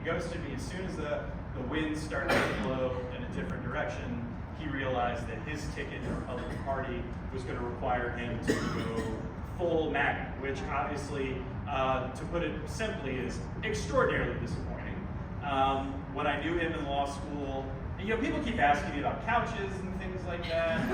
ghosted me as soon as the wind started to blow in a different direction. He realized that his ticket in the Republican Party was going to require him to go full MAGA, which obviously, to put it simply, is extraordinarily disappointing. When I knew him in law school, people keep asking me about couches and things like that.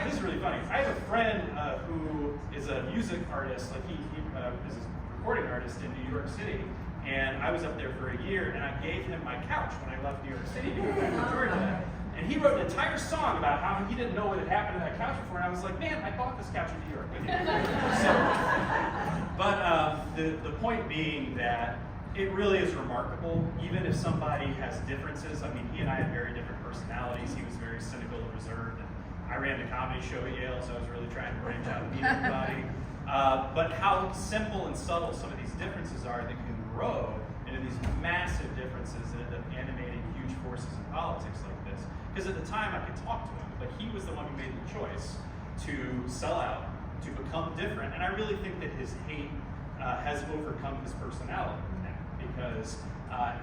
This is really funny. I have a friend who is a music artist, like he is a recording artist in New York City, and I was up there for a year, and I gave him my couch when I left New York City to go back to Georgia. And he wrote an entire song about how he didn't know what had happened to that couch before, and I was like, man, I bought this couch in New York. The point being that it really is remarkable, even if somebody has differences. I mean, he and I had very different personalities. He was very cynical and reserved, and I ran the comedy show at Yale, so I was really trying to branch out and meet everybody. But how simple and subtle some of these differences are that can grow into these massive differences that end up animating huge forces in politics like this. Because at the time I could talk to him, but he was the one who made the choice to sell out, to become different. And I really think that his hate has overcome his personality now, because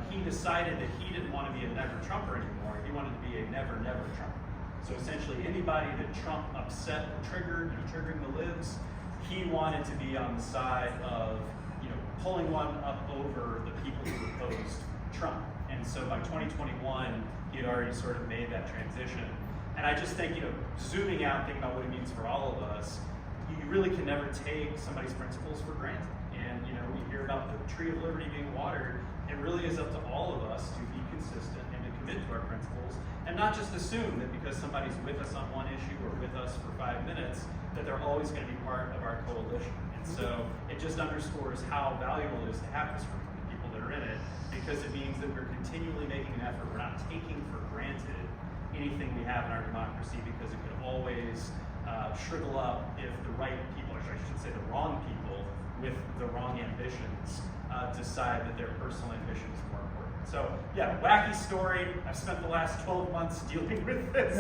he decided that he didn't want to be a never Trumper anymore. He wanted to be a never Trumper. So essentially anybody that Trump upset or triggered, triggering the libs, he wanted to be on the side of pulling one up over the people who opposed Trump. And so by 2021, he had already sort of made that transition. And I just think, zooming out, thinking about what it means for all of us, you really can never take somebody's principles for granted. And we hear about the tree of liberty being watered. It really is up to all of us to be consistent and to commit to our principles, and not just assume that because somebody's with us on one issue or with us for 5 minutes, that they're always going to be part of our coalition. And so it just underscores how valuable it is to have this group of people that are in it, because it means that we're continually making an effort. We're not taking for granted anything we have in our democracy, because it could always shrivel up if the right people, or I should say the wrong people with the wrong ambitions, decide that their personal ambition is more important. So yeah, wacky story. I've spent the last 12 months dealing with this.